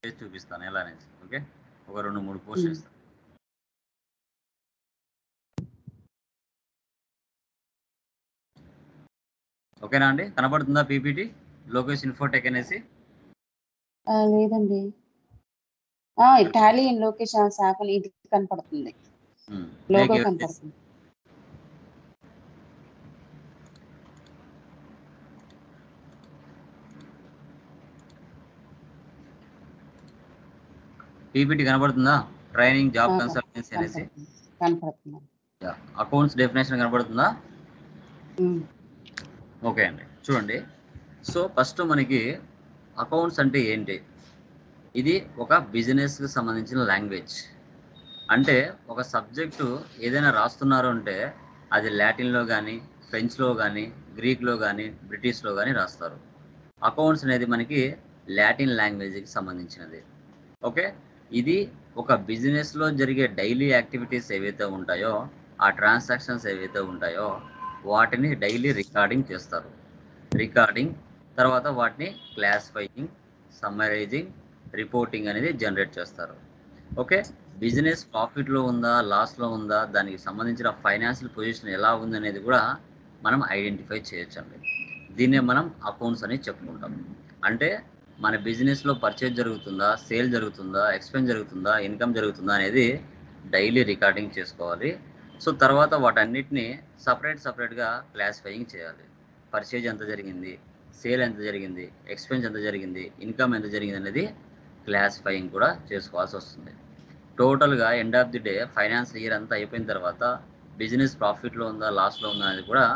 చేసి చూపిస్తాను ఎలా అనేసి. ఓకే, ఒక 2-3 పోస్ట్ చేస్తాను. ఓకేనా అండి? కనబడుతుందా పీపీటీ లోకేష్ ఇన్ఫోటెక్ అనేసి? లేదండి. టాలీ అండ్ లోకేష్ శాఖలు ఇది కనపడుతుంది, లోగో కనపడుతుంది. పీపీటీ కనబడుతుందా? ట్రైనింగ్ జాబ్ కన్సల్టెన్సీ అనేసి కనపడుతుంది. అకౌంట్స్ డెఫినేషన్ కనబడుతుందా? ఓకే అండి, చూడండి. సో ఫస్ట్ మనకి అకౌంట్స్ అంటే ఏంటి? ఇది ఒక బిజినెస్కి సంబంధించిన లాంగ్వేజ్. అంటే ఒక సబ్జెక్టు ఏదైనా రాస్తున్నారు అంటే అది లాటిన్లో కానీ, ఫ్రెంచ్లో కానీ, గ్రీక్లో కానీ, బ్రిటిష్లో కానీ రాస్తారు. అకౌంట్స్ అనేది మనకి లాటిన్ లాంగ్వేజ్కి సంబంధించినది. ఓకే, ఇది ఒక బిజినెస్లో జరిగే డైలీ యాక్టివిటీస్ ఏవైతే ఉంటాయో, ఆ ట్రాన్సాక్షన్స్ ఏవైతే ఉంటాయో వాటిని డైలీ రికార్డింగ్ చేస్తారు. రికార్డింగ్ తర్వాత వాటిని క్లాసిఫైయింగ్, సమ్మరైజింగ్, రిపోర్టింగ్ అనేది జనరేట్ చేస్తారు. ఓకే, బిజినెస్ ప్రాఫిట్లో ఉందా, లాస్లో ఉందా, దానికి సంబంధించిన ఫైనాన్షియల్ పొజిషన్ ఎలా ఉందనేది కూడా మనం ఐడెంటిఫై చేయొచ్చండి. దీన్నే మనం అకౌంట్స్ అని చెప్పుకుంటాం. అంటే మన బిజినెస్లో పర్చేజ్ జరుగుతుందా, సేల్ జరుగుతుందా, ఎక్స్పెన్స్ జరుగుతుందా, ఇన్కమ్ జరుగుతుందా అనేది డైలీ రికార్డింగ్ చేసుకోవాలి. సో తర్వాత వాటన్నిటిని సపరేట్గా క్లాసిఫైయింగ్ చేయాలి. పర్చేజ్ ఎంత జరిగింది, సేల్ ఎంత జరిగింది, ఎక్స్పెన్స్ ఎంత జరిగింది, ఇన్కమ్ ఎంత జరిగింది అనేది క్లాసిఫైయింగ్ కూడా చేసుకోవాల్సి వస్తుంది. టోటల్గా end of the day financial year అంతా అయిపోయిన తర్వాత బిజినెస్ ప్రాఫిట్లో ఉందా, లాస్లో ఉందా అనేది కూడా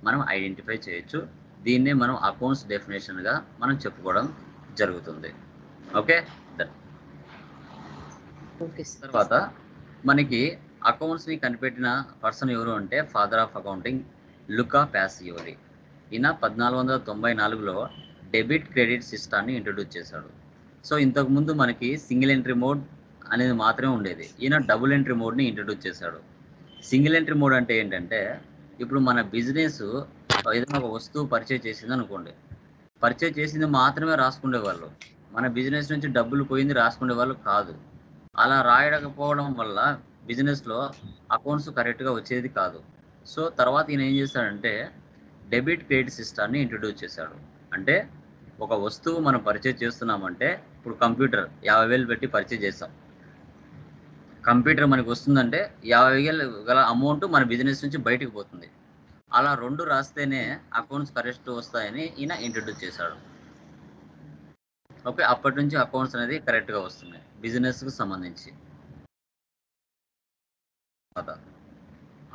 మనం ఐడెంటిఫై చేయొచ్చు. దీన్నే మనం అకౌంట్స్ డెఫినేషన్గా మనం చెప్పుకోవడం జరుగుతుంది. ఓకే, తర్వాత మనకి అకౌంట్స్ని కనిపెట్టిన పర్సన్ ఎవరు అంటే ఫాదర్ ఆఫ్ అకౌంటింగ్ లుకా ప్యాసియోలి. ఈయన 1494లో డెబిట్ క్రెడిట్ సిస్టాన్ని ఇంట్రడ్యూస్ చేశాడు. సో ఇంతకుముందు మనకి సింగిల్ ఎంట్రీ మోడ్ అనేది మాత్రమే ఉండేది. ఈయన డబుల్ ఎంట్రీ మోడ్ని ఇంట్రడ్యూస్ చేశాడు. సింగిల్ ఎంట్రీ మోడ్ అంటే ఏంటంటే, ఇప్పుడు మన బిజినెస్ ఏదైనా ఒక వస్తువు పర్చేజ్ చేసింది అనుకోండి, పర్చేజ్ చేసింది మాత్రమే రాసుకునేవాళ్ళు. మన బిజినెస్ నుంచి డబ్బులు పోయింది రాసుకునే వాళ్ళు కాదు. అలా రాయకపోవడం వల్ల బిజినెస్లో అకౌంట్స్ కరెక్ట్గా వచ్చేది కాదు. సో తర్వాత ఈయన ఏం చేశాడంటే డెబిట్ క్రెడిట్ సిస్టాన్ని ఇంట్రడ్యూస్ చేశాడు. అంటే ఒక వస్తువు మనం పర్చేజ్ చేస్తున్నామంటే, ఇప్పుడు కంప్యూటర్ 50,000 పెట్టి పర్చేజ్ చేస్తాం. కంప్యూటర్ మనకు వస్తుందంటే 50,000 గల అమౌంట్ మన బిజినెస్ నుంచి బయటకు పోతుంది. అలా 2 రాస్తేనే అకౌంట్స్ కరెక్ట్ వస్తాయని ఈయన ఇంట్రడ్యూస్ చేశాడు. ఓకే, అప్పటి నుంచి అకౌంట్స్ అనేది కరెక్ట్గా వస్తున్నాయి బిజినెస్కి సంబంధించి.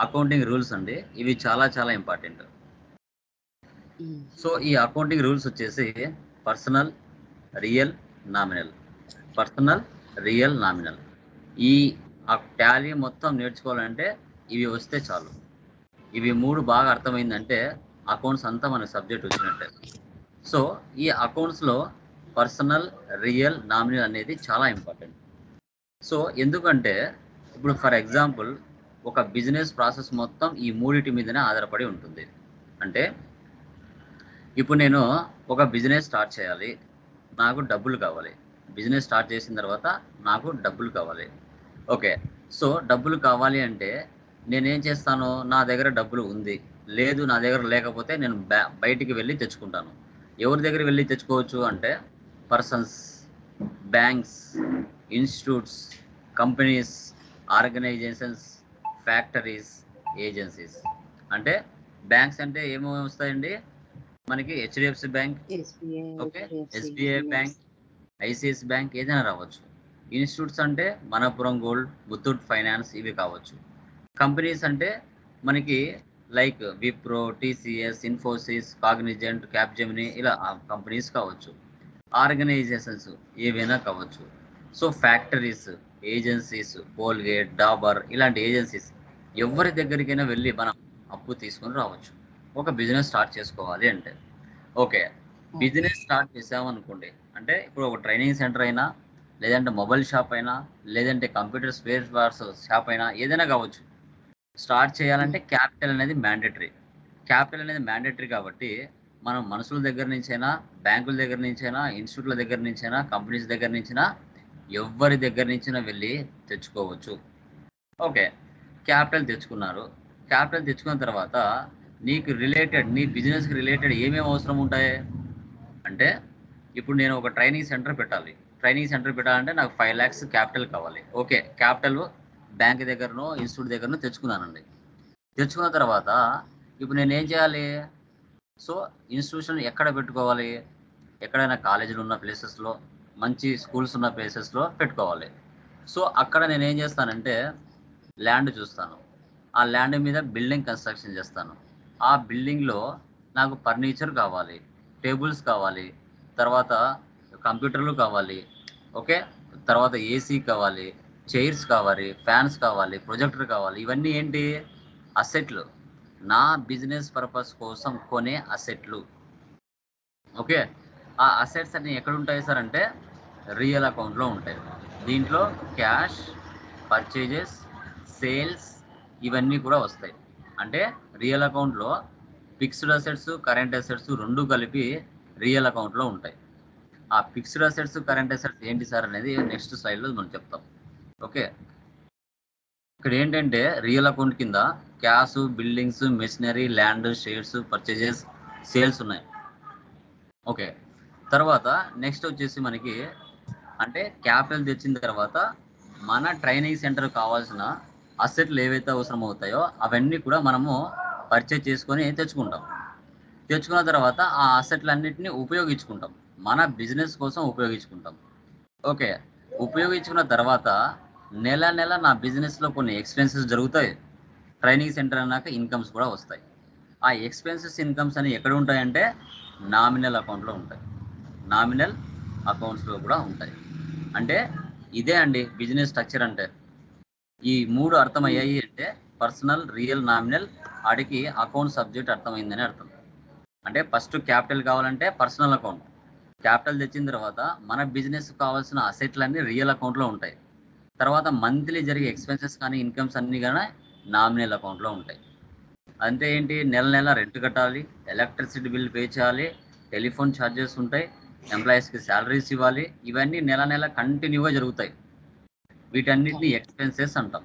అకౌంటింగ్ రూల్స్ అండి, ఇవి చాలా చాలా ఇంపార్టెంట్. సో ఈ అకౌంటింగ్ రూల్స్ వచ్చేసి personal, real, nominal. Personal, real, nominal. ఈ టాలీ మొత్తం నేర్చుకోవాలంటే ఇవి వస్తే చాలు. ఇవి 3 బాగా అర్థమైందంటే అకౌంట్స్ అంతా మనకు సబ్జెక్ట్ వచ్చినట్టే. సో ఈ అకౌంట్స్లో పర్సనల్, రియల్, నామినల్ అనేది చాలా ఇంపార్టెంట్. సో ఎందుకంటే ఇప్పుడు ఫర్ ఎగ్జాంపుల్ ఒక బిజినెస్ ప్రాసెస్ మొత్తం ఈ 3 మీదనే ఆధారపడి ఉంటుంది. అంటే ఇప్పుడు నేను ఒక బిజినెస్ స్టార్ట్ చేయాలి, నాకు డబ్బులు కావాలి. బిజినెస్ స్టార్ట్ చేసిన తర్వాత నాకు డబ్బులు కావాలి. ఓకే, సో డబ్బులు కావాలి అంటే నేనేం చేస్తాను, నా దగ్గర డబ్బులు ఉంది, లేదు నా దగ్గర లేకపోతే నేను బయటికి వెళ్ళి తెచ్చుకుంటాను. ఎవరి దగ్గర వెళ్ళి తెచ్చుకోవచ్చు అంటే persons, banks, institutes, companies, organisations, factories, agencies. అంటే బ్యాంక్స్ అంటే ఏమేమి వస్తాయండి మనకి? HDFC bank, okay, SBI bank, ICICI bank, ఏదైనా రావచ్చు. ఇన్స్టిట్యూట్స్ అంటే మనపురం గోల్డ్, ముత్తూట్ ఫైనాన్స్, ఇవి కావచ్చు. కంపెనీస్ అంటే మనకి like Wipro, TCS, Infosys, Cognizant, Capgemini, ఇలా కంపెనీస్ కావచ్చు. ఆర్గనైజేషన్స్ ఏవైనా కావచ్చు. So factories, agencies, Colgate, Dabur, ఇలాంటి ఏజెన్సీస్ ఎవరి దగ్గరికైనా వెళ్ళి మనం అప్పు తీసుకొని రావచ్చు ఒక బిజినెస్ స్టార్ట్ చేసుకోవాలి అంటే. ఓకే, బిజినెస్ స్టార్ట్ చేసామనుకోండి అంటే ఇప్పుడు ఒక ట్రైనింగ్ సెంటర్ అయినా, లేదంటే మొబైల్ షాప్ అయినా, లేదంటే కంప్యూటర్ స్పేర్ పార్ట్స్ షాప్ అయినా, ఏదైనా కావచ్చు. స్టార్ట్ చేయాలంటే క్యాపిటల్ అనేది మ్యాండేటరీ. క్యాపిటల్ అనేది మ్యాండేటరీ కాబట్టి మనం మనుషుల దగ్గర నుంచైనా, బ్యాంకుల దగ్గర నుంచైనా, ఇన్స్టిట్యూట్ల దగ్గర నుంచైనా, కంపెనీస్ దగ్గర నుంచైనా, ఎవ్వరి దగ్గర నుంచైనా వెళ్ళి తెచ్చుకోవచ్చు. ఓకే. క్యాపిటల్ తెచ్చుకున్నారు. క్యాపిటల్ తెచ్చుకున్న తర్వాత నీకు రిలేటెడ్, నీ బిజినెస్కి రిలేటెడ్ ఏమేమి అవసరం ఉంటాయి అంటే, ఇప్పుడు నేను ఒక ట్రైనింగ్ సెంటర్ పెట్టాలి. ట్రైనింగ్ సెంటర్ పెట్టాలంటే నాకు 5 lakhs క్యాపిటల్ కావాలి. ఓకే. క్యాపిటల్ బ్యాంక్ దగ్గరనో, ఇన్స్టిట్యూట్ దగ్గరనో తెచ్చుకున్నానండి. తెచ్చుకున్న తర్వాత ఇప్పుడు నేను ఏం చేయాలి? సో ఇన్స్టిట్యూషన్ ఎక్కడ పెట్టుకోవాలి? ఎక్కడైనా కాలేజీలు ఉన్న ప్లేసెస్లో, మంచి స్కూల్స్ ఉన్న ప్లేసెస్లో పెట్టుకోవాలి. సో అక్కడ నేను ఏం చేస్తానంటే ల్యాండ్ చూస్తాను. ఆ ల్యాండ్ మీద బిల్డింగ్ కన్స్ట్రక్షన్ చేస్తాను. ఆ బిల్డింగ్లో నాకు ఫర్నిచర్ కావాలి, టేబుల్స్ కావాలి, తర్వాత కంప్యూటర్లు కావాలి, ఓకే, తర్వాత ఏసీ కావాలి, చైర్స్ కావాలి, ఫ్యాన్స్ కావాలి, ప్రొజెక్టర్ కావాలి. ఇవన్నీ ఏంటి? అసెట్లు. నా బిజినెస్ పర్పస్ కోసం కొనే అసెట్లు. ఓకే. ఆ అసెట్స్ అన్ని ఎక్కడ ఉంటాయి సార్ అంటే రియల్ అకౌంట్లో ఉంటాయి. దీంట్లో క్యాష్, పర్చేజెస్, సేల్స్ ఇవన్నీ కూడా వస్తాయి. అంటే రియల్ అకౌంట్లో ఫిక్స్డ్ అసెట్స్, కరెంట్ అసెట్స్ రెండు కలిపి రియల్ అకౌంట్లో ఉంటాయి. ఆ ఫిక్స్డ్ అసెట్స్, కరెంట్ అసెట్స్ ఏంటి సార్ అనేది నెక్స్ట్ స్లైడ్లో మనం చెప్తాం. ఓకే. ఇక్కడ ఏంటంటే రియల్ అకౌంట్ కింద cash, buildings, machinery, land, shares, purchases, sales ఉన్నాయి. ఓకే. తర్వాత నెక్స్ట్ వచ్చేసి మనకి అంటే క్యాపిటల్ తెచ్చిన తర్వాత మన ట్రైనింగ్ సెంటర్ కావాల్సిన అసెట్లు ఏవైతే అవసరం అవుతాయో అవన్నీ కూడా మనము పర్చేజ్ చేసుకొని తెచ్చుకుంటాం. తెచ్చుకున్న తర్వాత ఆ అసెట్లన్నింటినీ ఉపయోగించుకుంటాం. మన బిజినెస్ కోసం ఉపయోగించుకుంటాం. ఓకే. ఉపయోగించుకున్న తర్వాత నెల నెల నా బిజినెస్లో కొన్ని ఎక్స్పెన్సెస్ జరుగుతాయి. ట్రైనింగ్ సెంటర్ అన్నాక ఇన్కమ్స్ కూడా వస్తాయి. ఆ ఎక్స్పెన్సెస్, ఇన్కమ్స్ అని ఎక్కడ ఉంటాయంటే నామినల్ అకౌంట్లో ఉంటాయి. నామినల్ అకౌంట్స్లో కూడా ఉంటాయి. అంటే ఇదే అండి బిజినెస్ స్ట్రక్చర్ అంటే. ఈ 3 అర్థమయ్యాయి అంటే పర్సనల్, రియల్, నామినల్, ఆడికి అకౌంట్ సబ్జెక్ట్ అర్థమైందని అర్థం. అంటే ఫస్ట్ క్యాపిటల్ కావాలంటే పర్సనల్ అకౌంట్. క్యాపిటల్ తెచ్చిన తర్వాత మన బిజినెస్ కావాల్సిన అసెట్లన్నీ రియల్ అకౌంట్లో ఉంటాయి. తర్వాత మంత్లీ జరిగే ఎక్స్పెన్సెస్ కానీ, ఇన్కమ్స్ అన్నీ కానీ నామినల్ అకౌంట్లో ఉంటాయి. అంటే ఏంటి? నెల నెల రెంట్ కట్టాలి, ఎలక్ట్రిసిటీ బిల్ పే చేయాలి, టెలిఫోన్ ఛార్జెస్ ఉంటాయి, ఎంప్లాయీస్కి శాలరీస్ ఇవ్వాలి. ఇవన్నీ నెల నెల కంటిన్యూగా జరుగుతాయి. వీటన్నిటిని ఎక్స్పెన్సెస్ అంటాం.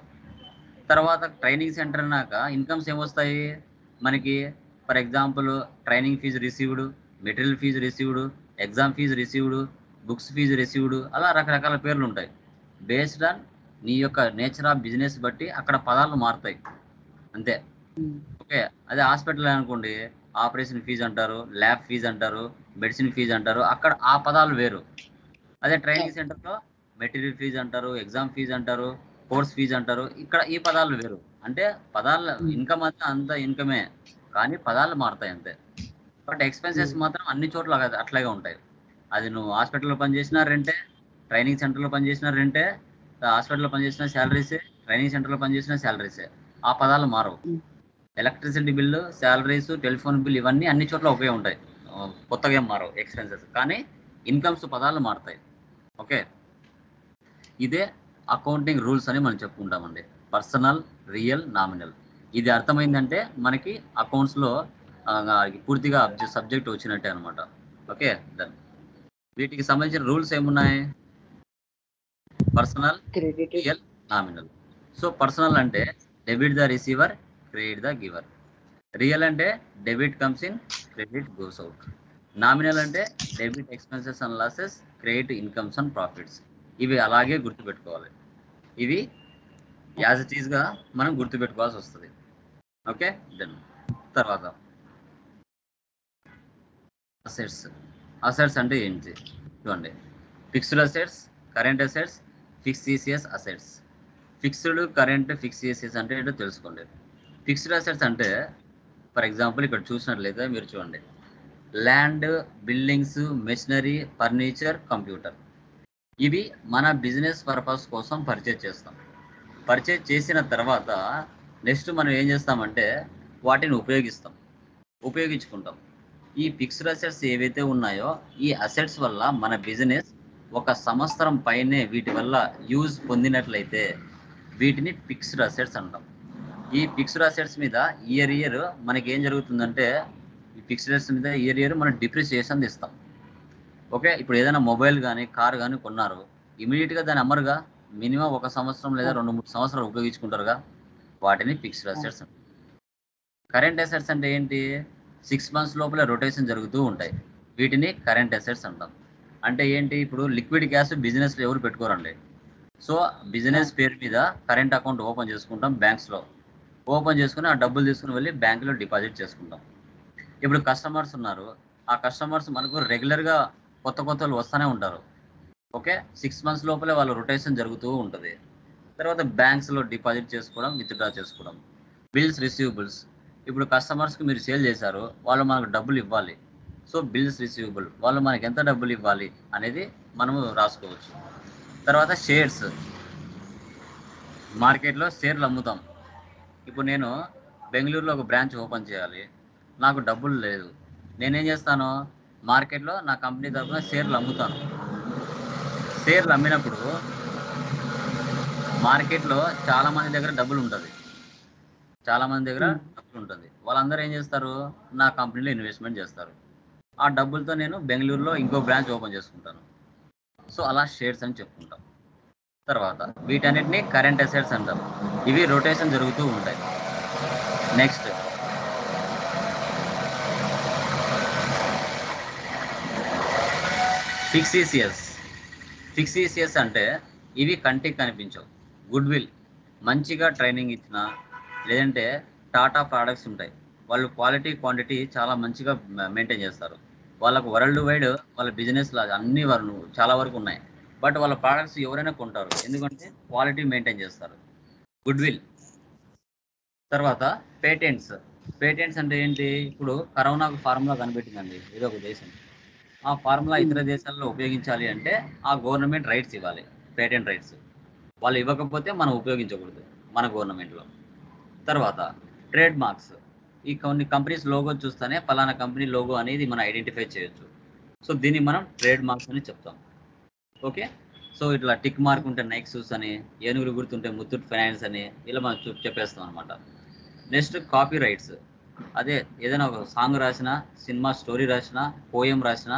తర్వాత ట్రైనింగ్ సెంటర్ అన్నాక ఇన్కమ్స్ ఏమొస్తాయి మనకి? For example training fee received, material fee received, exam fee received, books fee received, అలా రకరకాల పేర్లు ఉంటాయి. బేస్డ్ ఆన్ నీ యొక్క నేచర్ ఆఫ్ బిజినెస్ బట్టి అక్కడ పదాలు మారుతాయి అంతే. ఓకే. అదే హాస్పిటల్ అనుకోండి, ఆపరేషన్ ఫీజు అంటారు, ల్యాబ్ ఫీజు అంటారు, మెడిసిన్ ఫీజు అంటారు, అక్కడ ఆ పదాలు వేరు. అదే ట్రైనింగ్ సెంటర్లో మెటీరియల్ ఫీజు అంటారు, ఎగ్జామ్ ఫీజు అంటారు, కోర్స్ ఫీజు అంటారు, ఇక్కడ ఈ పదాలు వేరు. అంటే పదాలు ఇన్కమ్ అంతా ఇన్కమే, కానీ పదాలు మారుతాయి అంతే. బట్ ఎక్స్పెన్సెస్ మాత్రం అన్ని చోట్ల అట్లాగే ఉంటాయి. అది నువ్వు హాస్పిటల్లో పనిచేసినా రెంటే, ట్రైనింగ్ సెంటర్లో పనిచేసినా రెంటే, హాస్పిటల్లో పనిచేసిన శాలరీసే, ట్రైనింగ్ సెంటర్లో పనిచేసిన శాలరీసే. ఆ పదాలు మారవు. Electricity bill, salaries, telephone bill ఇవన్నీ అన్ని చోట్ల ఒకే ఉంటాయి. కొత్తగా ఏం మారవు ఎక్స్పెన్సెస్, కానీ ఇన్కమ్స్ పదాలు మారుతాయి. ఓకే. ఇదే అకౌంటింగ్ రూల్స్ అని మనం చెప్పుకుంటామండి. Personal, real, nominal. ఇది అర్థమైందంటే మనకి అకౌంట్స్లో పూర్తిగా సబ్జెక్ట్ వచ్చినట్టే అనమాట. ఓకే. డన్. వీటికి సంబంధించిన రూల్స్ ఏమున్నాయి? Personal, real, nominal. So personal అంటే debit the receiver, credit the giver. Real అంటే debit comes in, credit goes out. Nominal అంటే debit expenses and losses, credit incomes and profits. ఇవి అలాగే గుర్తుపెట్టుకోవాలి. ఇవి యాజ్ ఇట్ ఈస్గా మనం గుర్తుపెట్టుకోవాల్సి వస్తుంది. ఓకే. దెన్ తర్వాత అసెట్స్. అసెట్స్ అంటే ఏంటి చూడండి. Fixed assets, current assets, fixed assets. Fixed, current, fixed అంటే ఏంటో తెలుసుకోండి. ఫిక్స్డ్ అసెట్స్ అంటే ఫర్ ఎగ్జాంపుల్ ఇక్కడ చూసినట్లయితే మీరు చూడండి, land, buildings, machinery, furniture, computer. ఇవి మన బిజినెస్ పర్పస్ కోసం పర్చేజ్ చేస్తాం. పర్చేజ్ చేసిన తర్వాత నెక్స్ట్ మనం ఏం చేస్తామంటే వాటిని ఉపయోగించుకుంటాం. ఈ ఫిక్స్డ్ అసెట్స్ ఏవైతే ఉన్నాయో ఈ అసెట్స్ వల్ల మన బిజినెస్ 1 సంవత్సరం పైనే వీటి వల్ల యూజ్ పొందినట్లయితే వీటిని ఫిక్స్డ్ అసెట్స్ అంటాం. ఈ ఫిక్స్డ్ అసెట్స్ మీద ఇయర్ మనకి ఏం జరుగుతుందంటే ఫిక్స్డ్ అసెట్స్ మీద ఇయర్ మనం డిప్రిసియేషన్ ఇస్తాం. ఓకే, ఇప్పుడు ఏదైనా మొబైల్ కానీ కార్ కానీ కొన్నారు, ఇమీడియట్గా దాన్ని అమ్మరుగా, మినిమం 1 సంవత్సరం లేదా 2-3 సంవత్సరాలు ఉపయోగించుకుంటారుగా, వాటిని ఫిక్స్డ్ అసెట్స్. కరెంట్ అసెట్స్ అంటే ఏంటి? 6 months లోపల రొటేషన్ జరుగుతూ ఉంటాయి, వీటిని కరెంట్ అసెట్స్ అంటాం. అంటే ఏంటి? ఇప్పుడు లిక్విడ్ క్యాష్ బిజినెస్లో ఎవరు పెట్టుకోరండి. సో బిజినెస్ పేరు మీద కరెంట్ అకౌంట్ ఓపెన్ చేసుకుంటాం బ్యాంక్స్లో. ఓపెన్ చేసుకుని ఆ డబ్బులు తీసుకుని వెళ్ళి బ్యాంకులో డిపాజిట్ చేసుకుంటాం. ఇప్పుడు కస్టమర్స్ ఉన్నారు, ఆ కస్టమర్స్ మనకు రెగ్యులర్గా కొత్త కొత్తలు వస్తూనే ఉంటారు. ఓకే, 6 months లోపలే వాళ్ళ రొటేషన్ జరుగుతూ ఉంటుంది. తర్వాత బ్యాంక్స్లో డిపాజిట్ చేసుకోవడం, విత్డ్రా చేసుకోవడం. బిల్స్ రిసీవబుల్స్, ఇప్పుడు కస్టమర్స్కి మీరు సేల్ చేశారు, వాళ్ళు మనకు డబ్బులు ఇవ్వాలి. సో బిల్స్ రిసీవబుల్, వాళ్ళు మనకి ఎంత డబ్బులు ఇవ్వాలి అనేది మనము రాసుకోవచ్చు. తర్వాత షేర్స్, మార్కెట్లో షేర్లు అమ్ముతాం. ఇప్పుడు నేను బెంగళూరులో ఒక బ్రాంచ్ ఓపెన్ చేయాలి, నాకు డబ్బులు లేదు, నేనేం చేస్తాను? మార్కెట్లో నా కంపెనీ తరఫున షేర్లు అమ్ముతాను. షేర్లు అమ్మినప్పుడు మార్కెట్లో చాలా మంది దగ్గర డబ్బులు ఉంటుంది, వాళ్ళందరూ ఏం చేస్తారు? నా కంపెనీలో ఇన్వెస్ట్మెంట్ చేస్తారు. ఆ డబ్బులతో నేను బెంగళూరులో ఇంకో బ్రాంచ్ ఓపెన్ చేసుకుంటాను. సో అలా షేర్స్ అని చెప్పుకుంటాం. తర్వాత వీటన్నిటిని కరెంట్ అసెట్స్ అంటాం, ఇవి రొటేషన్ జరుగుతూ ఉంటాయి. నెక్స్ట్ ఫిక్సీసియస్ అంటే ఇవి కంటికి కనిపించవు. గుడ్ విల్, మంచిగా ట్రైనింగ్ ఇచ్చిన, లేదంటే టాటా ప్రోడక్ట్స్ ఉంటాయి, వాళ్ళు క్వాలిటీ క్వాంటిటీ చాలా మంచిగా మెయింటైన్ చేస్తారు. వాళ్ళకు వరల్డ్ వైడ్ వాళ్ళ బిజినెస్ అన్ని వాళ్ళు చాలా వరకు ఉన్నాయి, బట్ వాళ్ళ ప్రోడక్ట్స్ ఎవరైనా కొంటారు, ఎందుకంటే క్వాలిటీ మెయింటైన్ చేస్తారు. Good will. తర్వాత పేటెంట్స్ అంటే ఏంటి? ఇప్పుడు కరోనాకు ఫార్ములా కనిపెట్టిందండి ఏదో ఒక దేశం, ఆ ఫార్ములా ఇతర దేశాల్లో ఉపయోగించాలి అంటే ఆ గవర్నమెంట్ రైట్స్ ఇవ్వాలి, పేటెంట్ రైట్స్. వాళ్ళు ఇవ్వకపోతే మనం ఉపయోగించకూడదు మన గవర్నమెంట్లో. తర్వాత ట్రేడ్ మార్క్స్, ఈ కొన్ని కంపెనీస్ లోగో చూస్తేనే ఫలానా కంపెనీ లోగో అనేది మనం ఐడెంటిఫై చేయొచ్చు. సో దీన్ని మనం ట్రేడ్ మార్క్స్ అని చెప్తాం. ఓకే, సో ఇట్లా టిక్ మార్క్ ఉంటే నైక్ షూస్ అని, ఏనుగులు గుర్తుంటే ముత్తూట్ ఫైనాన్స్ అని, ఇలా మనం చెప్పేస్తాం అనమాట. నెక్స్ట్ కాపీ రైట్స్, అదే ఏదైనా ఒక సాంగ్ రాసినా, సినిమా స్టోరీ రాసినా, పోయం రాసినా,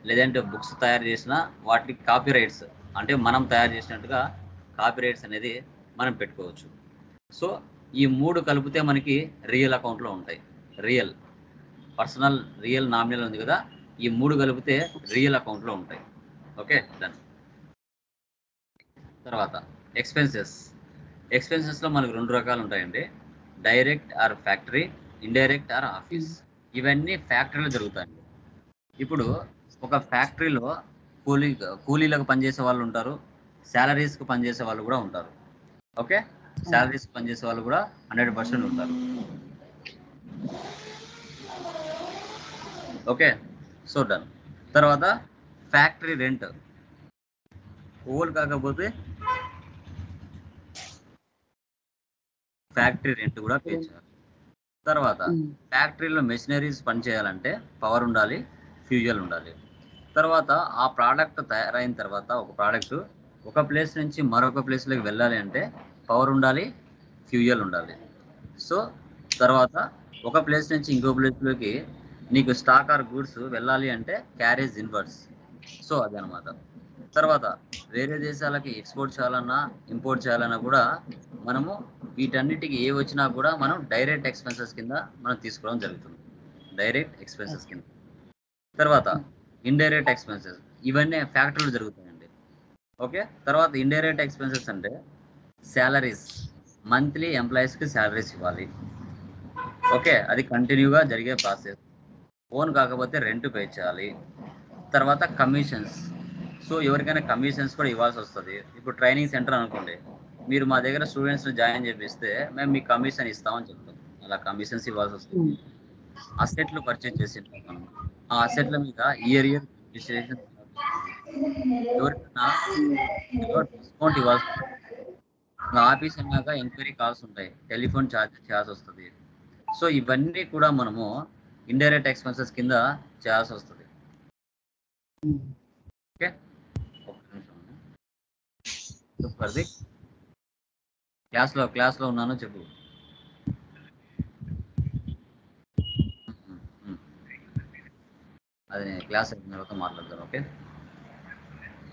లేదంటే బుక్స్ తయారు చేసినా వాటికి కాపీ రైట్స్, అంటే మనం తయారు చేసినట్టుగా కాపీ రైట్స్ అనేది మనం పెట్టుకోవచ్చు. సో ఈ 3 కలిపితే మనకి రియల్ అకౌంట్లో ఉంటాయి. రియల్, పర్సనల్, రియల్, నామినల్ ఉంది కదా, ఈ 3 కలిపితే రియల్ అకౌంట్లో ఉంటాయి. Okay, done. తర్వాత ఎక్స్పెన్సెస్లో మనకు 2 రకాలు ఉంటాయండి, direct or factory, indirect or office. ఇవన్నీ ఫ్యాక్టరీలో జరుగుతాయి. ఇప్పుడు ఒక ఫ్యాక్టరీలో కూలీలకు పనిచేసే వాళ్ళు ఉంటారు, శాలరీస్కి పనిచేసే వాళ్ళు కూడా ఉంటారు. ఓకే, శాలరీస్ పనిచేసే వాళ్ళు కూడా 100% ఉంటారు. Okay, so done. తర్వాత ఫ్యాక్టరీ రెంట్, ఓల్ కాకపోతే ఫ్యాక్టరీ రెంట్ కూడా పే చేయాలి. తర్వాత ఫ్యాక్టరీలో మెషినరీస్ పనిచేయాలంటే పవర్ ఉండాలి, ఫ్యూయల్ ఉండాలి. తర్వాత ఆ ప్రోడక్ట్ తయారైన తర్వాత ఒక ప్రోడక్ట్ ఒక ప్లేస్ నుంచి మరొక ప్లేస్లోకి వెళ్ళాలి అంటే పవర్ ఉండాలి, ఫ్యూయల్ ఉండాలి. సో తర్వాత ఒక ప్లేస్ నుంచి ఇంకో ప్లేస్లోకి నీకు స్టాక్ ఆర్ గూడ్స్ వెళ్ళాలి అంటే క్యారేజ్ ఇన్వర్స్. సో అదనమాట. తర్వాత వేరే దేశాలకి ఎక్స్పోర్ట్ చేయాలన్నా, ఇంపోర్ట్ చేయాలన్నా కూడా మనము వీటన్నిటికి ఏ వచ్చినా కూడా మనం డైరెక్ట్ ఎక్స్పెన్సెస్ కింద మనం తీసుకోవడం జరుగుతుంది, డైరెక్ట్ ఎక్స్పెన్సెస్ కింద. తర్వాత ఇండైరెక్ట్ ఎక్స్పెన్సెస్, ఇవన్నీ ఫ్యాక్టరీలో జరుగుతాయండి. ఓకే, తర్వాత ఇండైరెక్ట్ ఎక్స్పెన్సెస్ అంటే శాలరీస్, మంత్లీ ఎంప్లాయీస్కి శాలరీస్ ఇవ్వాలి. ఓకే, అది కంటిన్యూగా జరిగే ప్రాసెస్. ఓన్ కాకపోతే రెంట్ పే చేయాలి. తర్వాత కమిషన్స్, సో ఎవరికైనా కమిషన్స్ కూడా ఇవ్వాల్సి వస్తుంది. ఇప్పుడు ట్రైనింగ్ సెంటర్ అనుకోండి, మీరు మా దగ్గర స్టూడెంట్స్ని జాయిన్ చేపిస్తే మేము మీకు కమిషన్ ఇస్తామని చెప్తాం, అలా కమిషన్స్ ఇవ్వాల్సి వస్తుంది. అసెట్లు పర్చేజ్ చేసి మనం ఆ అసెట్ల మీద ఇయర్ రిజిస్ట్రేషన్, ఎవరికైనా డిస్కౌంట్ ఇవ్వాల్సి ఉంటుంది. ఆఫీస్ అన్నాక ఎంక్వైరీ కాల్స్ ఉంటాయి, టెలిఫోన్ ఛార్జ్ చేయాల్సి వస్తుంది. సో ఇవన్నీ కూడా మనము ఇండైరెక్ట్ ఎక్స్పెన్సెస్ కింద చేయాల్సి వస్తుంది. ఓకే, చెప్పు క్లాస్లో ఉన్నాను, చెప్పు. క్లాస్ అయిన తర్వాత మాట్లాడతాను. Okay,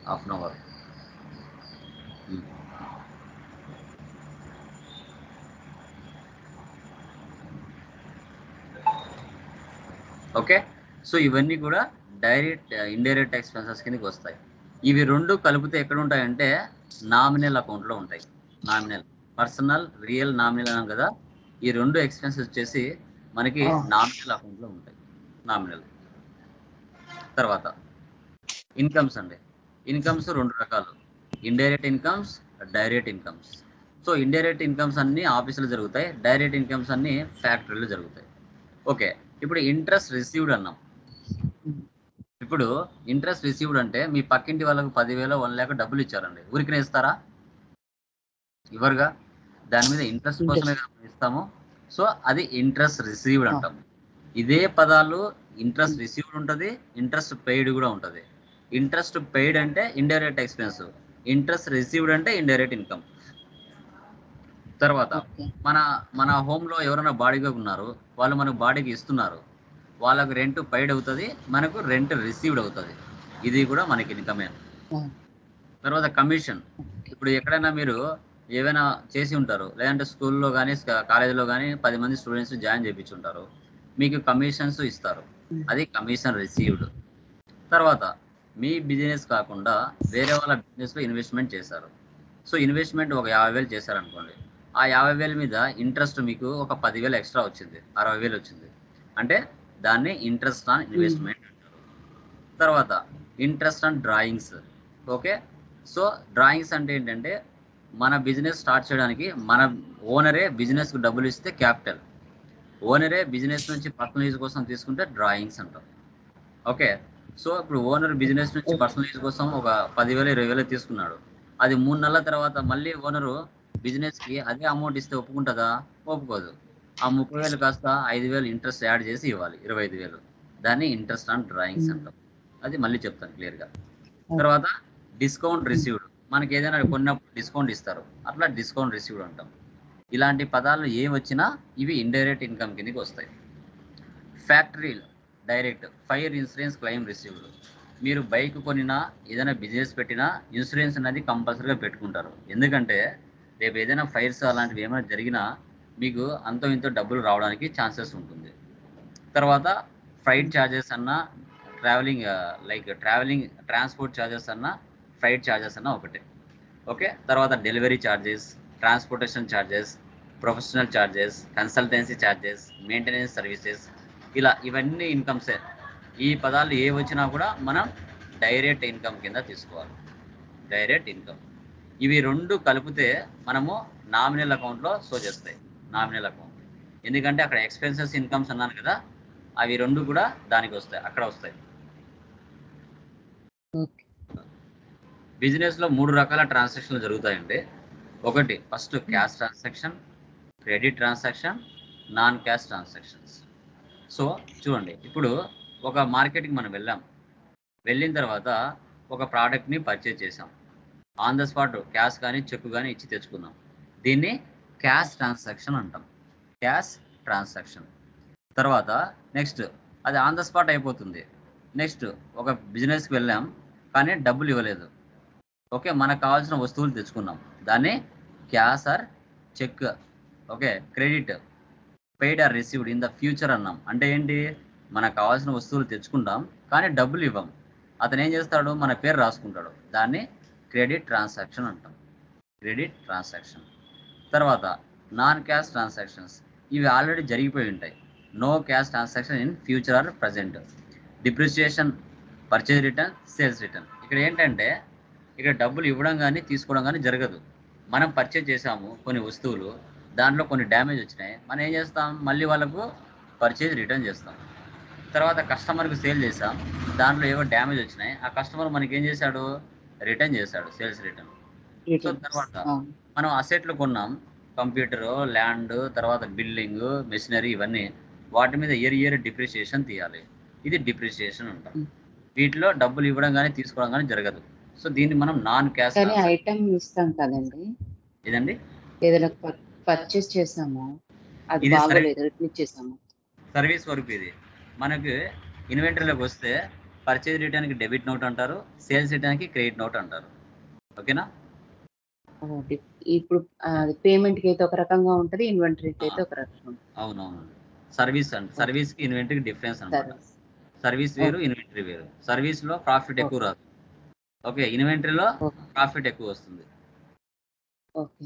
half an hour. Okay, so ఇవన్నీ కూడా డైరెక్ట్ ఇండైరెక్ట్ ఎక్స్పెన్సెస్ కిందకి వస్తాయి. ఇవి రెండు కలిపితే ఎక్కడ ఉంటాయంటే నామినల్ అకౌంట్లో ఉంటాయి. నామినల్, పర్సనల్, రియల్, నామినల్ అన్నాం కదా, ఈ రెండు ఎక్స్పెన్సెస్ వచ్చేసి మనకి నామినల్ అకౌంట్లో ఉంటాయి. నామినల్. తర్వాత ఇన్కమ్స్ అండి. ఇన్కమ్స్ రెండు రకాలు, indirect incomes, direct incomes. So indirect incomes అన్ని ఆఫీసులో జరుగుతాయి, డైరెక్ట్ ఇన్కమ్స్ అన్ని ఫ్యాక్టరీలో జరుగుతాయి. ఓకే, ఇప్పుడు ఇంట్రెస్ట్ రిసీవ్డ్ అన్నాం. ఇప్పుడు ఇంట్రెస్ట్ రిసీవ్డ్ అంటే మీ పక్కింటి వాళ్ళకు 10,000 1 lakh డబ్బులు ఇచ్చారండి, ఊరికనే ఇస్తారా? ఇవ్వరుగా. దాని మీద ఇంట్రెస్ట్ కోసమే ఇస్తాము. సో అది ఇంట్రెస్ట్ రిసీవ్డ్ అంటాం. ఇదే పదాలు ఇంట్రెస్ట్ రిసీవ్డ్ ఉంటుంది, ఇంట్రెస్ట్ పెయిడ్ కూడా ఉంటుంది. ఇంట్రెస్ట్ పెయిడ్ అంటే ఇండైరెక్ట్ ఎక్స్పెన్స్, ఇంట్రెస్ట్ రిసీవ్డ్ అంటే ఇండైరెక్ట్ ఇన్కమ్. తర్వాత మన హోమ్లో ఎవరైనా బాడీగా ఉన్నారు, వాళ్ళు మనకు బాడీకి ఇస్తున్నారు, వాళ్ళకు రెంట్ పెయిడ్ అవుతుంది, మనకు రెంట్ రిసీవ్డ్ అవుతుంది. ఇది కూడా మనకి ఇన్కమే. తర్వాత కమిషన్. ఇప్పుడు ఎక్కడైనా మీరు ఏవైనా చేసి ఉంటారు, లేదంటే స్కూల్లో కానీ కాలేజీలో కానీ 10 మంది స్టూడెంట్స్ జాయిన్ చేయించుంటారు, మీకు కమిషన్స్ ఇస్తారు, అది కమిషన్ రిసీవ్డ్. తర్వాత మీ బిజినెస్ కాకుండా వేరే వాళ్ళ బిజినెస్లో ఇన్వెస్ట్మెంట్ చేశారు. సో ఇన్వెస్ట్మెంట్ ఒక 50,000 చేశారనుకోండి, ఆ 50,000 మీద ఇంట్రెస్ట్ మీకు ఒక 10,000 ఎక్స్ట్రా వచ్చింది, 60,000 వచ్చింది అంటే దాన్ని ఇంట్రెస్ట్ ఆన్ ఇన్వెస్ట్మెంట్ అంటారు. తర్వాత interest on drawings. Okay, so drawings అంటే ఏంటంటే మన బిజినెస్ స్టార్ట్ చేయడానికి మన ఓనరే బిజినెస్కి డబ్బులు ఇస్తే క్యాపిటల్, ఓనరే బిజినెస్ నుంచి పర్సనల్ యూజ్ కోసం తీసుకుంటే డ్రాయింగ్స్ అంటాం. ఓకే, సో ఇప్పుడు ఓనర్ బిజినెస్ నుంచి పర్సనల్ యూజ్ కోసం ఒక 10,000 20,000 తీసుకున్నాడు, అది 3 నెలల తర్వాత మళ్ళీ ఓనరు బిజినెస్కి అదే అమౌంట్ ఇస్తే ఒప్పుకుంటుందా? ఒప్పుకోదు. ఆ 30,000 కాస్త 5,000 ఇంట్రెస్ట్ యాడ్ చేసి ఇవ్వాలి, 25,000. దాన్ని ఇంట్రెస్ట్ ఆన్ డ్రాయింగ్స్ అంటాం. అది మళ్ళీ చెప్తాను క్లియర్గా. తర్వాత డిస్కౌంట్ రిసీవ్డ్, మనకి ఏదైనా కొన్నప్పుడు డిస్కౌంట్ ఇస్తారు, అట్లా డిస్కౌంట్ రిసీవ్డ్ అంటాం. ఇలాంటి పదాలు ఏం వచ్చినా ఇవి ఇండైరెక్ట్ ఇన్కమ్ కిందకి వస్తాయి. Factory direct, fire insurance claim received. మీరు బైక్ కొనినా ఏదైనా బిజినెస్ పెట్టినా ఇన్సూరెన్స్ అనేది కంపల్సరీగా పెట్టుకుంటారు, ఎందుకంటే రేపు ఏదైనా ఫైర్స్ అలాంటివి ఏమైనా జరిగినా మీకు అంతో ఇంతో డబ్బులు రావడానికి ఛాన్సెస్ ఉంటుంది. తర్వాత ఫ్లైట్ ఛార్జెస్ అన్నా, ట్రావెలింగ్ ట్రాన్స్పోర్ట్ ఛార్జెస్ అన్నా, ఫ్లైట్ ఛార్జెస్ అన్నా ఒకటే. ఓకే, తర్వాత delivery charges, transportation charges, professional charges, consultancy charges, maintenance services, ఇలా ఇవన్నీ ఇన్కమ్సే. ఈ పదాలు ఏ వచ్చినా కూడా మనం డైరెక్ట్ ఇన్కమ్ కింద తీసుకోవాలి, డైరెక్ట్ ఇన్కమ్. ఇవి రెండు కలిపితే మనము నామినల్ అకౌంట్లో షో చేస్తాయి, నామినల్ అకౌంట్. ఎందుకంటే అక్కడ ఎక్స్పెన్సెస్ ఇన్కమ్స్ అన్నాను కదా, అవి రెండు కూడా దానికి వస్తాయి, అక్కడ వస్తాయి. బిజినెస్లో 3 రకాల ట్రాన్సాక్షన్లు జరుగుతాయండి. ఒకటి first cash transaction, credit transaction, non cash transactions. So చూడండి, ఇప్పుడు ఒక మార్కెట్కి మనం వెళ్ళిన తర్వాత ఒక ప్రోడక్ట్ని పర్చేజ్ చేసాం, ఆన్ ద స్పాట్ క్యాష్ కానీ చెక్ కానీ ఇచ్చి తెచ్చుకున్నాం, దీన్ని క్యాష్ ట్రాన్సాక్షన్ అంటాం, క్యాష్ ట్రాన్సాక్షన్. తర్వాత నెక్స్ట్ అది ఆన్ ద స్పాట్ అయిపోతుంది. నెక్స్ట్ ఒక బిజినెస్కి వెళ్ళాం కానీ డబ్బులు ఇవ్వలేదు, ఓకే, మనకు కావాల్సిన వస్తువులు తెచ్చుకున్నాం, దాన్ని cash or cheque, okay, credit, paid or received in the future అన్నాం. అంటే ఏంటి, మనకు కావాల్సిన వస్తువులు తెచ్చుకుంటాం కానీ డబ్బులు ఇవ్వం, అతను ఏం చేస్తాడు, మన పేరు రాసుకుంటాడు, దాన్ని క్రెడిట్ ట్రాన్సాక్షన్ అంటాం, క్రెడిట్ ట్రాన్సాక్షన్. తర్వాత నాన్ క్యాష్ ట్రాన్సాక్షన్స్, ఇవి ఆల్రెడీ జరిగిపోయి ఉంటాయి, no cash transaction in future or present. Depreciation, purchase return, sales return. ఇక్కడ ఏంటంటే ఇక్కడ డబ్బులు ఇవ్వడం కానీ తీసుకోవడం కానీ జరగదు. మనం పర్చేజ్ చేసాము కొన్ని వస్తువులు, దాంట్లో కొన్ని డ్యామేజ్ వచ్చినాయి, మనం ఏం చేస్తాం, మళ్ళీ వాళ్ళకు పర్చేజ్ రిటర్న్ చేస్తాం. తర్వాత కస్టమర్కి సేల్ చేసాం, దాంట్లో ఏవో డ్యామేజ్ వచ్చినాయి, ఆ కస్టమర్ మనకి ఏం చేశాడు, రిటర్న్ చేశాడు, సేల్స్ రిటర్న్. సో తర్వాత మనం అసెట్లు కొన్నాం, కంప్యూటరు, ల్యాండ్, తర్వాత బిల్డింగ్, మెషినరీ, ఇవన్నీ, వాటి మీద ఇయర్ డిప్రిసియేషన్ తీయాలి, ఇది డిప్రిసియేషన్ అంటాం. వీటిలో డబ్బులు ఇవ్వడం కానీ తీసుకోవడం కానీ జరగదు. సో దీన్ని మనం నాన్ క్యాష్ ఐటమ్ ఇస్తాం కదండి, ఇదండి ఏదైనా పర్చేస్ చేసాము, అది బాగోలేదు, రిటర్న్ ఇచ్చేసాము, సర్వీస్ వర్క్. ఇది మనకు ఇన్వెంటరీలోకి వస్తే పర్చేజ్ రిటర్న్కి డెబిట్ నోట్ అంటారు, సేల్స్ రిటర్న్కి క్రెడిట్ నోట్ అంటారు. ఓకేనా? ఇప్పుడు పేమెంట్కి అయితే ఒక రకంగా ఉంటుంది, ఇన్వెంటరీకి అయితే ఒక రకంగా ఉంటుంది. అవునవును. సర్వీస్ అండి, సర్వీస్కి ఇన్వెంటరీకి డిఫరెన్స్ అనమాట. సర్వీస్ వేరు, ఇన్వెంటరీ వేరు. సర్వీస్లో ప్రాఫిట్ ఎక్కువ రాదు. ఓకే, ఇన్వెంటరీలో ప్రాఫిట్ ఎక్కువ వస్తుంది. ఓకే,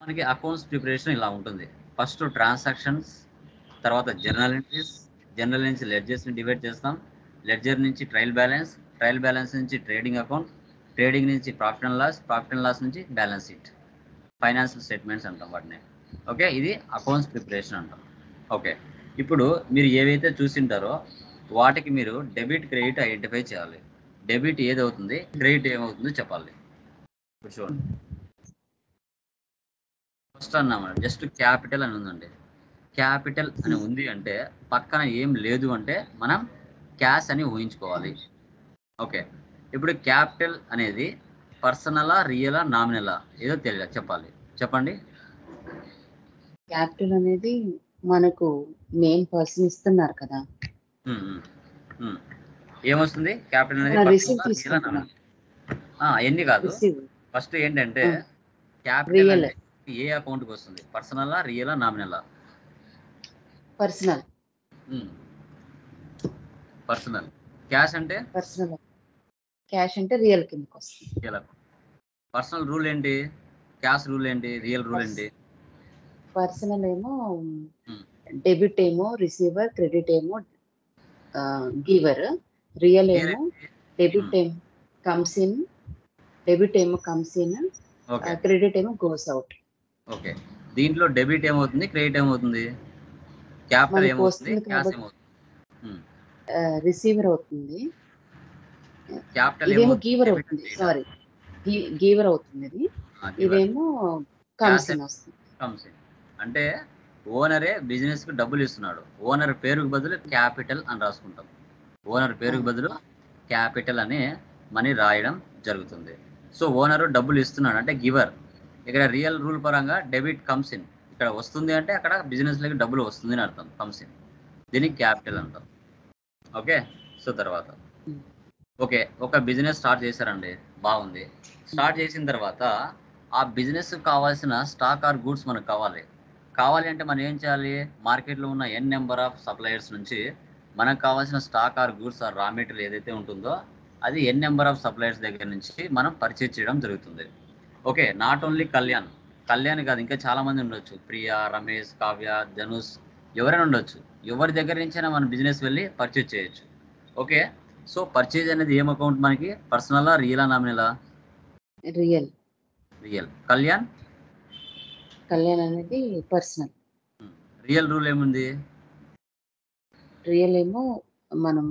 మనకి అకౌంట్స్ ప్రిపరేషన్ ఇలా ఉంటుంది. ఫస్ట్ ట్రాన్సాక్షన్స్, తర్వాత జర్నల్ ఎంట్రీస్, జర్నల్ నుంచి లెడ్జర్స్ని డివైడ్ చేస్తాం, లెడ్జర్ నుంచి ట్రయల్ బ్యాలెన్స్ నుంచి ట్రేడింగ్ అకౌంట్, ట్రేడింగ్ నుంచి ప్రాఫిట్ అండ్ లాస్ నుంచి బ్యాలెన్స్ షీట్, ఫైనాన్షియల్ స్టేట్మెంట్స్ అంటాం వాటిని. ఓకే, ఇది అకౌంట్స్ ప్రిపరేషన్ అంటాం. ఓకే, ఇప్పుడు మీరు ఏవైతే చూసింటారో వాటికి మీరు డెబిట్ క్రెడిట్ ఐడెంటిఫై చేయాలి. డెబిట్ ఏదవుతుంది, క్రెడిట్ ఏమవుతుందో చెప్పాలి. ఇప్పుడు చూడండి, ఫస్ట్ అన్నమాట జస్ట్ క్యాపిటల్ అని ఉందండి. క్యాపిటల్ అని ఉంది అంటే పక్కన ఏం లేదు అంటే మనం క్యాష్ అని ఊహించుకోవాలి. ఓకే, ఇప్పుడు క్యాపిటల్ అనేది పర్సనలా, రియలా, నామినలా ఏదో తెలియదు, చెప్పండి. క్యాపిటల్ అనేది మనకు మెయిన్ పర్సన్ ఇస్తున్నారు కదా, ఏమొస్తుంది క్యాపిటల్ అనేది ఎన్ని కాదు. ఫస్ట్ ఏంటంటే క్యాపిటల్ అంటే ఏ అకౌంట్ కి వస్తుంది, పర్సనలా, రియలా, నామినలా? పర్సనల్. క్యాష్ అంటే క్యాష్ అంటే రియల్ కిందకి వస్తుంది. పర్సనల్ రూల్ ఏంటి, క్యాష్ రూల్ ఏంటి, రియల్ రూల్ ఏంటి? పర్సనల్ ఏమో డెబిట్ ఏమో రిసీవర్, క్రెడిట్ ఏమో గివర్, రియల్ ఏమో డెబిట్ ఏమో కమ్స్ ఇన్, క్రెడిట్ ఏమో గోస్ అవుట్. ఓకే, దీంట్లో డెబిట్ ఏమవుతుంది, క్రెడిట్ ఏమవుతుంది? క్యాపిటల్ ఏమవుతుంది, క్యాష్ ఏమవుతుంది? రిసీవర్ అవుతుంది, క్యాపిటల్ ఇదేమో గీవర్ అవుతుంది, సారీ గీవర్ అవుతుంది, ఇదేమో కమ్స్ ఇన్ వస్తుంది. అంటే ఓనరే బిజినెస్ కు డబ్బులు ఇస్తున్నాడు, ఓనర్ పేరుకు బదులు క్యాపిటల్ అని రాసుకుంటాం. ఓనర్ పేరుకు బదులు క్యాపిటల్ అని మనీ రాయడం జరుగుతుంది. సో ఓనరు డబ్బులు ఇస్తున్నాడు అంటే గివర్. ఇక్కడ రియల్ రూల్ పరంగా డెబిట్ కమ్స్ ఇన్, ఇక్కడ వస్తుంది అంటే అక్కడ బిజినెస్ లకి డబ్బులు వస్తుంది అని అర్థం, కమ్స్ ఇన్. దీనికి క్యాపిటల్ అంటాం. ఓకే, సో తర్వాత ఓకే, ఒక బిజినెస్ స్టార్ట్ చేశారండి, బాగుంది. స్టార్ట్ చేసిన తర్వాత ఆ బిజినెస్ కావాల్సిన స్టాక్ ఆర్ గూడ్స్ మనకు కావాలి అంటే మనం ఏం చేయాలి? మార్కెట్లో ఉన్న ఎన్ నెంబర్ ఆఫ్ సప్లయర్స్ నుంచి మనకు కావాల్సిన stock or goods or raw material ఏదైతే ఉంటుందో అది ఎన్ నెంబర్ ఆఫ్ సప్లయర్స్ దగ్గర నుంచి మనం పర్చేజ్ చేయడం జరుగుతుంది. ఓకే, నాట్ ఓన్లీ కళ్యాణ్ కాదు, ఇంకా చాలా మంది ఉండొచ్చు, ప్రియా, రమేష్, కావ్య, ధనుష్, ఎవరైనా ఉండొచ్చు. ఎవరి దగ్గర నుంచైనా మనం బిజినెస్ వెళ్ళి పర్చేజ్ చేయొచ్చు. ఓకే, సో పర్చేజ్ అనేది ఏం అకౌంట్ మనకి, పర్సనలా, రియలా, నామినలా? రియల్. కళ్యాణ్ అనేది పర్సనల్. రియల్ రూల్ ఏముంది? రియల్ ఏమో మనం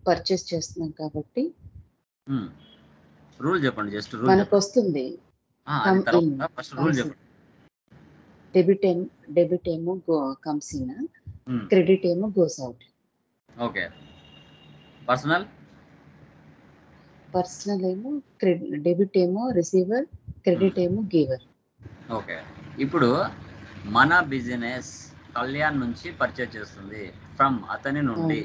పర్చేస్ చేస్తున్నాం కాబట్టి రూల్ చెప్పండి, జస్ట్ రూల్ మనకు వస్తుంది. ఫస్ట్ రూల్ చెప్పండి. డెబిట్ ఏమో కమ్స్ ఇన్, క్రెడిట్ ఏమో గోస్ అవుట్. ఓకే, పర్సనల్ ఏమో డెబిట్ ఏమో రిసీవర్, క్రెడిట్ ఏమో గివర్. ఓకే, ఇప్పుడు మన బిజినెస్ కళ్యాణ్ నుంచి పర్చేజ్ చేస్తుంది, ఫ్రమ్ అతని నుండి.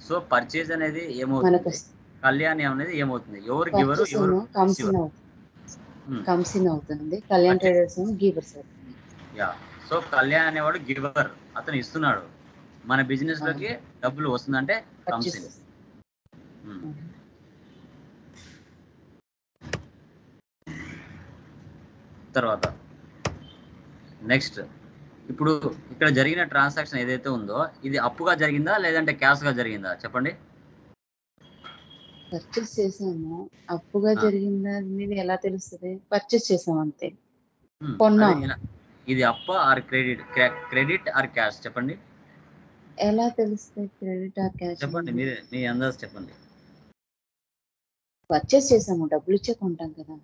సో పర్చేజ్ అనేది ఏమవుతుంది, కళ్యాణ్ అనేది ఏమవుతుంది, ఎవరు గివరు, ఎవరు కమ్స్ ఇన్ అవుతుంది, కళ్యాణ్ ట్రేడర్స్ ఏమో గివర్స్ అవుతుంది. సో కళ్యాణ్ అనేవాడు గివర్, అతను ఇస్తున్నాడు. మన బిజినెస్ లోకి డబ్బులు వస్తుందంటే కమ్స్ ఇన్. తర్వాత నెక్స్ట్, ఇప్పుడు ఇక్కడ జరిగిన ట్రాన్సాక్షన్ ఏదైతే ఉందో ఇది అప్పుగా జరిగిందా లేదంటే క్యాష్ గా జరిగిందా చెప్పండి. పర్చేస్ చేసాము, అప్పుగా జరిగిందా అనేది ఎలా తెలుస్తుంది? పర్చేస్ చేసాం అంతే, కొన్నాము. ఇది అప్పు ఆర్ క్రెడిట్ ఆర్ క్యాష్ చెప్పండి. ఎలా తెలుస్తుంది క్రెడిట్ ఆర్ క్యాష్? చెప్పండి, మీరే మీ అందాజు చెప్పండి. పర్చేస్ చేసాము, డబ్బులు ఇచ్చే కొంటాం కదా.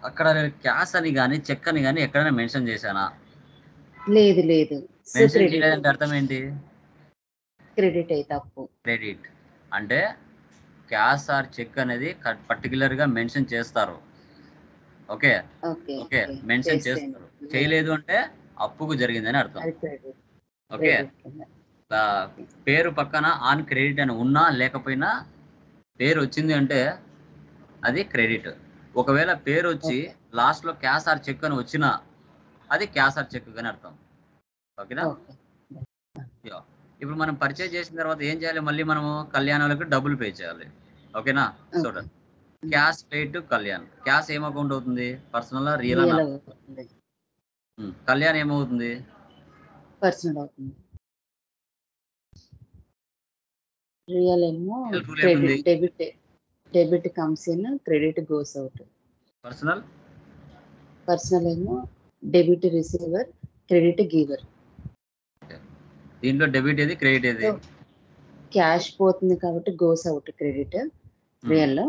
అక్కడ క్యాష్ అని కానీ చెక్ అని కానీ ఎక్కడైనా మెన్షన్ చేశానా? లేదు. మెన్షన్ చేయలేదంటే అర్థం ఏంటి? క్రెడిట్ అయితే అప్పు. క్రెడిట్ అంటే క్యాష్ ఆర్ చెక్ అనేది పర్టికులర్ గా మెన్షన్ చేస్తారు. ఓకే, మెన్షన్ చేస్తారు. చేయలేదు అంటే అప్పుకు జరిగిందని అర్థం. ఓకే, పేరు పక్కన ఆన్ క్రెడిట్ అని ఉన్నా లేకపోయినా పేరు వచ్చింది అంటే అది క్రెడిట్. ఒకవేళ పేరు వచ్చి లాస్ట్ లో క్యాష్ ఆర్ చెక్ అని వచ్చినా అది క్యాష్ ఆర్ చెక్ అని అర్థం. ఓకేనా? ఇప్పుడు మనం పర్చేజ్ చేసిన తర్వాత ఏం చేయాలి? మళ్ళీ మనము కళ్యాణాలకు డబ్బులు పే చేయాలి. ఓకేనా? చూడండి, cash pay to Kalyan. Cash ఏం అకౌంట్ అవుతుంది? పర్సనల్ రియల్ కళ్యాణ్ ఏమవుతుంది? పర్సనల్ అవుతుంది. రియల్ ఏమో credit, debit comes in, credit goes out. Personal ఏమో డెబిట్ రిసీవర్, క్రెడిట్ గివర్. దీంట్లో డెబిట్ ఏది, క్రెడిట్ ఏది? క్యాష్ పోతుంది కాబట్టి గోస్ అవుట్ క్రెడిట్ రియల్ లో.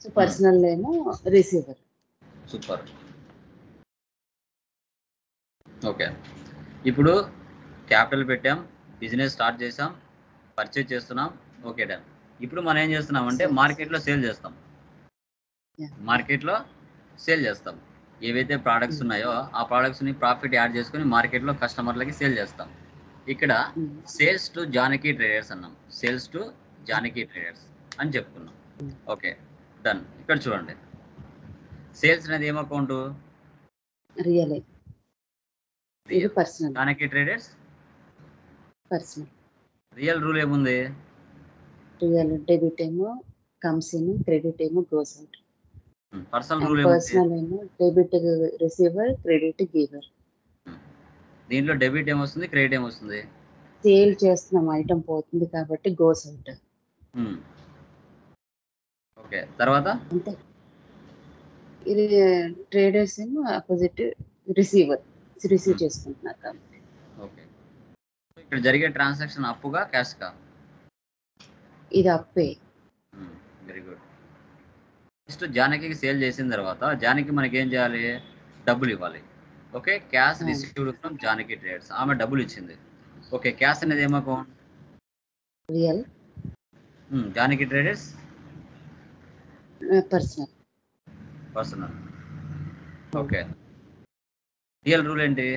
సో పర్సనల్ ఏమో రిసీవర్. సూపర్. ఓకే, ఇప్పుడు క్యాపిటల్ పెట్టాం, బిజినెస్ స్టార్ట్ చేసాం, పర్చేజ్ చేస్తున్నాం. Okay, done. ఇప్పుడు మనం ఏం చేస్తున్నాం అంటే మార్కెట్లో సేల్ చేస్తాం. మార్కెట్లో సేల్ చేస్తాం. ఏవైతే ప్రోడక్ట్స్ ఉన్నాయో ఆ ప్రోడక్ట్స్ని ప్రాఫిట్ యాడ్ చేసుకుని మార్కెట్లో కస్టమర్లకి సేల్ చేస్తాం. ఇక్కడ సేల్స్ టు జానకి ట్రేడర్స్ అన్నాం, సేల్స్ టు జానకి ట్రేడర్స్ అని చెప్పుకున్నాం. Okay, done. ఇక్కడ చూడండి, సేల్స్ అనేది ఏం అకౌంట్? రియల్. ఇది personal. Janaki traders personal. Real rule ఏముంది? రియల్ డెబిట్ ఏమో కమ్స్ ఇన్, క్రెడిట్ ఏమో గోస్ అవుట్. పర్సనల్ ఏమో డెబిట్ రిసీవర్, క్రెడిట్ గివర్. దీంట్లో డెబిట్ ఏమొస్తుంది, క్రెడిట్ ఏమొస్తుంది? సేల్ చేస్తున్నాం, ఐటమ్ పోతుంది కాబట్టి గోస్ అవుట్. ఓకే, తర్వాత అంతే. ఇది ట్రేడర్స్ ఏమో ఆపోజిట్ రిసీవర్, రిసీవ్ చేసుకుంటున్నారు కాబట్టి. ఓకే, ఇక్కడ జరిగే ట్రాన్సాక్షన్ అప్పుగా క్యాష్ కా? ఇది అప్పే. Very good. Next Janaki sale చేసిన తర్వాత జానకి మనకి ఏం చేయాలి? డబ్బులు ఇవ్వాలి. Okay, cash received from Janaki traders. ఆమె డబ్బులు ఇచ్చింది. ఓకే, క్యాష్ అనేది ఏం account? Real. Janaki traders personal. Okay, real rule ఏంటి?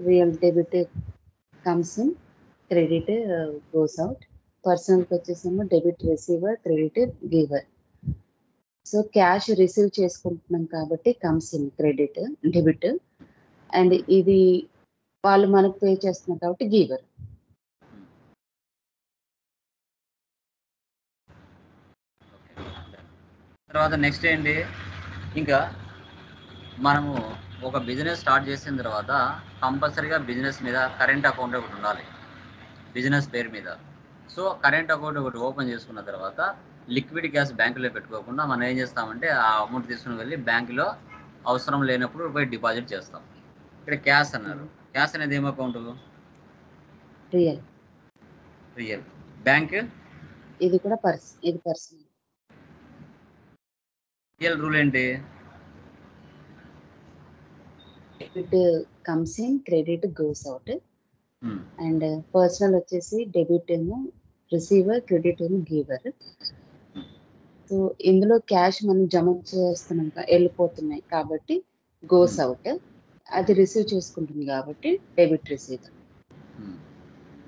Real debit comes in, credit goes out. పర్సనల్కి వచ్చేసేమో debit receiver, credit giver. So cash receive చేసుకుంటున్నాం కాబట్టి comes in credit, debit. And ఇది వాళ్ళు మనకు పే చేస్తున్నారు కాబట్టి గివర్. తర్వాత నెక్స్ట్ ఏంటి? ఇంకా మనము ఒక బిజినెస్ స్టార్ట్ చేసిన తర్వాత కంపల్సరీగా బిజినెస్ మీద కరెంట్ అకౌంట్ ఒకటి ఉండాలి, బిజినెస్ పేరు మీద. సో కరెంట్ అకౌంట్ ఒకటి ఓపెన్ చేసుకున్న తర్వాత లిక్విడ్ క్యాష్ బ్యాంకులో పెట్టుకోకుండా మనం ఏం చేస్తామంటే ఆ అమౌంట్ తీసుకుని వెళ్ళి బ్యాంకులో అవసరం లేనప్పుడు పోయి డిపాజిట్ చేస్తాం. ఇక్కడ క్యాష్ అన్నారు. క్యాష్ అనేది ఏం అకౌంట్? రియల్. బ్యాంక్ ఇది కూడా ఇది పర్సనల్. రియల్ రూల్ ఏంటి? Debit comes in, credit goes out. And personal వచ్చేసి డెబిట్ ఏమో రిసీవర్, క్రెడిట్ ఏమో గివర్. సో ఇందులో క్యాష్ మనం జమ చేస్తున్నాం, వెళ్ళిపోతున్నాయి కాబట్టి గోస్ అవుట్. అది రిసీవ్ చేసుకుంటుంది కాబట్టి డెబిట్ రిసీవర్.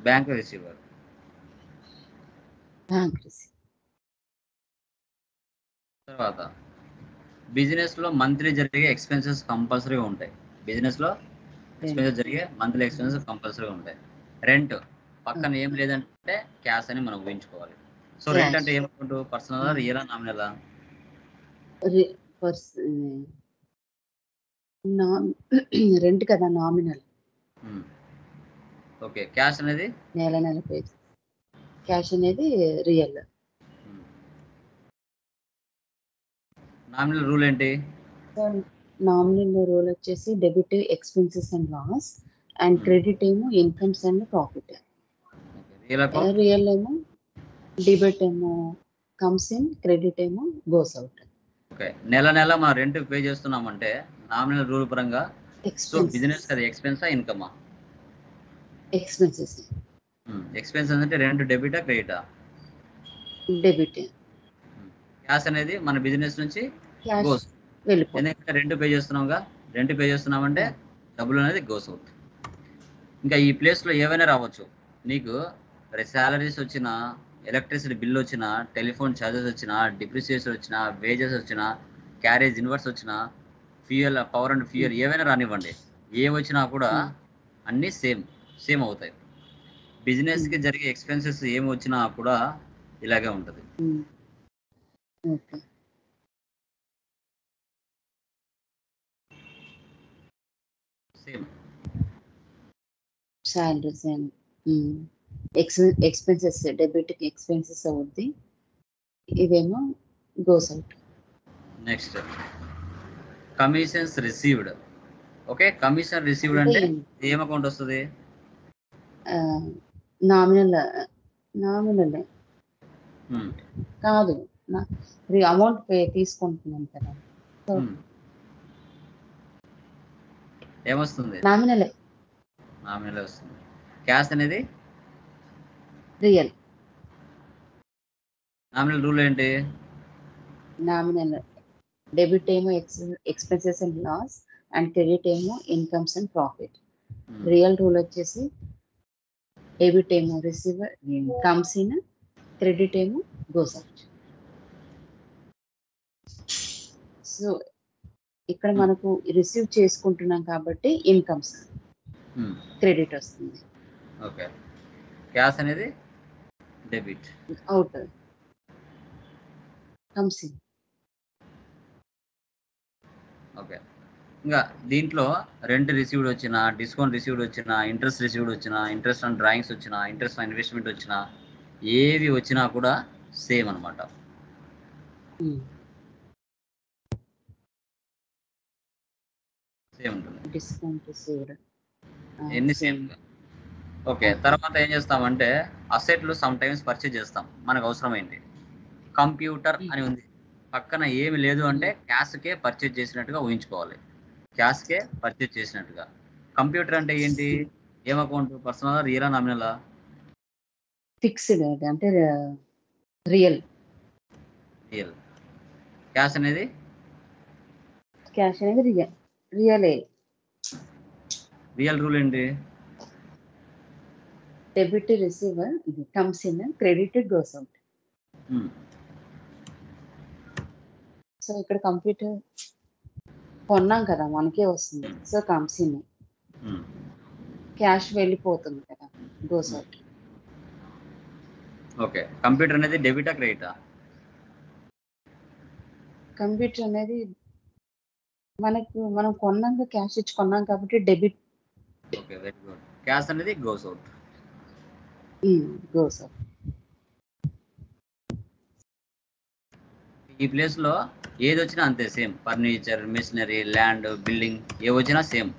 Bank receiver. తర్వాత బిజినెస్ లో మంత్లీ జరిగే ఎక్స్పెన్సెస్ కంపల్సరీ ఉంటాయి. బిజినెస్ లో ఎక్స్పెన్సెస్ జరిగే మంత్లీ ఎక్స్పెన్సెస్ కంపల్సరీ ఉంటాయి. రెంట్ పక్కన ఏం లేదంటే క్యాష్ అని మనం ఊహించుకోవాలి. సో రెంట్ అంటే ఏమనుకుంటూ? Personal, real, nominal? రెంట్ కదా, నామినల్. ఓకే, క్యాష్ అనేది నెల పే. క్యాష్ అనేది రియల్. నామినల్ రూల్ ఏంటి? నామినల్ రూల్ వచ్చేసి debit expenses and loss, and credit ఏమో ఇన్కమ్స్ అండ్ ప్రాఫిట్. రియల్ ఏమో డెబిట్ ఏమో కమ్స్ ఇన్, క్రెడిట్ ఏమో గోస్ అవుట్. ఓకే, నెల మనం రెంట్ పే చేస్తున్నామంటే నామినల్ రూల్ పరంగా సో బిజినెస్ అది ఎక్స్పెన్సా, ఇన్కమా? ఎక్స్పెన్సెస్. ఎక్స్పెన్స్ అంటే రెంట్ డెబిటా, క్రెడిటా? డెబిట్. క్యాష్ అనేది మన బిజినెస్ నుంచి గోస్. ఎందుకంటే రెంట్ పే చేస్తున్నాంగా, రెంట్ పే చేస్తున్నామంటే డబ్బులు అనేది గోస్ అవుట్. ఇంకా ఈ ప్లేస్ లో ఏవైనా రావచ్చు. నీకు సాలరీస్ వచ్చినా, ఎలక్ట్రిసిటీ బిల్ వచ్చినా, టెలిఫోన్ ఛార్జెస్ వచ్చినా, డిప్రిసియేషన్ వచ్చినా, వేజెస్ వచ్చినా, క్యారేజ్ ఇన్వర్స్ వచ్చినా, ఫ్యూయల్, పవర్ అండ్ ఫ్యూయల్ ఏవైనా రానివ్వండి, ఏ వచ్చినా కూడా అన్నీ సేమ్ అవుతాయి. బిజినెస్కి జరిగే ఎక్స్పెన్సెస్ ఏమి వచ్చినా కూడా ఇలాగే ఉంటుంది. Same salaries and expenses, debit expenses అవుద్ది, ఇవేమో goes out. Next commissions received. Okay, commission received అంటే ఏం అకౌంట్ వస్తుంది? నామినల్ కాదు, అమౌంట్ తీసుకుంటున్నాం కదా, ఏమొస్తుంది? నామినలే వస్తుంది. క్యాష్ అనేది రియల్. నామినల్ రూల్ ఏంటి? నామినల్ డెబిట్ ఏమో expenses and loss and credit ఏమో incomes and profit. Real rule వచ్చేసి డెబిట్ ఏమో రిసీవర్ కమ్స్ ఇన్, క్రెడిట్ ఏమో గోస్ అవుట్. సో ఇక్కడ మనకు రిసీవ్ చేసుకుంటున్నాం కాబట్టి ఇన్కమ్స్, క్రెడిట్ వస్తుంది. ఓకే, క్యాష్ అనేది debit, out comes in. Okay, ఇంకా దీంట్లో రెంట్ రిసీవ్డ్ వచ్చినా, డిస్కౌంట్ రిసీవ్డ్ వచ్చినా, ఇంట్రెస్ట్ రిసీవ్డ్ వచ్చినా, ఇంట్రెస్ట్ ఆన్ డ్రాయింగ్స్ వచ్చినా, ఇంట్రెస్ట్ ఆన్ ఇన్వెస్ట్మెంట్ వచ్చినా, ఏవి వచ్చినా కూడా సేమ్ అనమాట. సేమ్ ఉంటుంది. డిస్కౌంట్ రిసీవ్డ్ ఎన్ని సేమ్. ఓకే, తర్వాత ఏం చేస్తామంటే అసెట్లు సమ్ టైమ్స్ పర్చేజ్ చేస్తాం, మనకు అవసరమైంది. కంప్యూటర్ అని ఉంది, పక్కన ఏమి లేదు అంటే క్యాష్కే పర్చేజ్ చేసినట్టుగా ఊహించుకోవాలి. క్యాష్కే పర్చేజ్ చేసినట్టుగా. కంప్యూటర్ అంటే ఏంటి? ఏం account? Personal, real, nominal? Fixed అంటే రియల్. క్యాష్ అనేది రియలే. రియల్ రూల్ ఏంటి? Debit receiver comes in, credit goes out. So ఇక్కడ కంప్యూటర్ కొన్నాం కదా, మనకే వస్తుంది, సో కమ్స్ ఇన్. క్యాష్ వెళ్ళిపోతుంది కదా, గోస్ అవుట్. ఓకే, కంప్యూటర్ అనేది డెబిటా క్రెడిటా? కంప్యూటర్ అనేది మనం కొన్నాక క్యాష్ ఇచ్చి కొన్నాం కాబట్టి debit. Okay, very good. Cash అనేది గోస్ అవుట్. Goes out. ఈ ప్లేస్ లో ఏది వచ్చినా అంతే same. Furniture, machinery, land, building ఏ వచ్చినా సేమ్.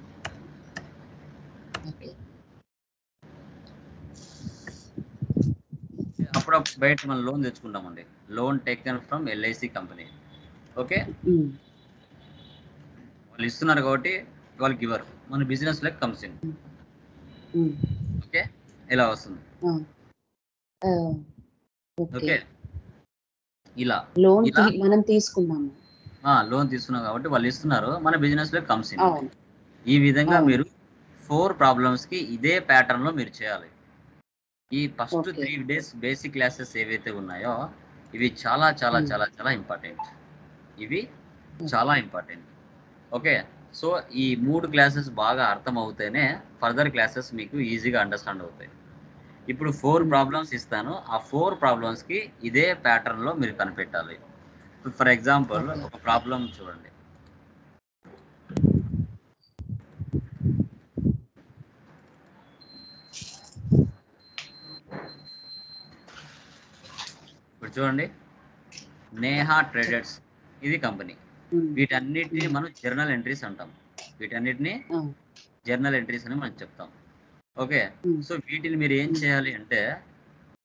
అప్పుడప్పుడు బయట మనం లోన్ తెచ్చుకుంటామండి, loan taken from LIC company. Okay, వాళ్ళు ఇస్తున్నారు కాబట్టి వాళ్ళు గివర్, మన business like comes in. Okay, ఇలా వస్తుంది. ఓకే, ఇలా మనం తీసుకున్నాము, లోన్ తీసుకున్నాం కాబట్టి వాళ్ళు ఇస్తున్నారు, మన బిజినెస్ లో కమ్స్ ఇన్. ఈ విధంగా మీరు 4 ప్రాబ్లమ్స్ కి ఇదే ప్యాటర్న్ లో మీరు చేయాలి. ఈ ఫస్ట్ 3 days బేసిక్ క్లాసెస్ ఏవైతే ఉన్నాయో ఇవి చాలా చాలా చాలా చాలా ఇంపార్టెంట్. ఇవి చాలా ఇంపార్టెంట్. ఓకే, సో ఈ 3 క్లాసెస్ బాగా అర్థం అవుతేనే ఫర్దర్ క్లాసెస్ మీకు ఈజీగా అండర్స్టాండ్ అవుతాయి. ఇప్పుడు 4 ప్రాబ్లమ్స్ ఇస్తాను, ఆ 4 ప్రాబ్లమ్స్ కి ఇదే ప్యాటర్న్ లో మీరు కనిపెట్టాలి. ఫర్ ఎగ్జాంపుల్ ఒక ప్రాబ్లం చూడండి. ఇప్పుడు చూడండి, నేహా ట్రేడర్స్ ఇది కంపెనీ. వీటన్నిటిని మనం జర్నల్ ఎంట్రీస్ అంటాం. వీటన్నిటిని జర్నల్ ఎంట్రీస్ అని మనం చెప్తాం. ఓకే, సో వీటిని మీరు ఏం చేయాలి అంటే,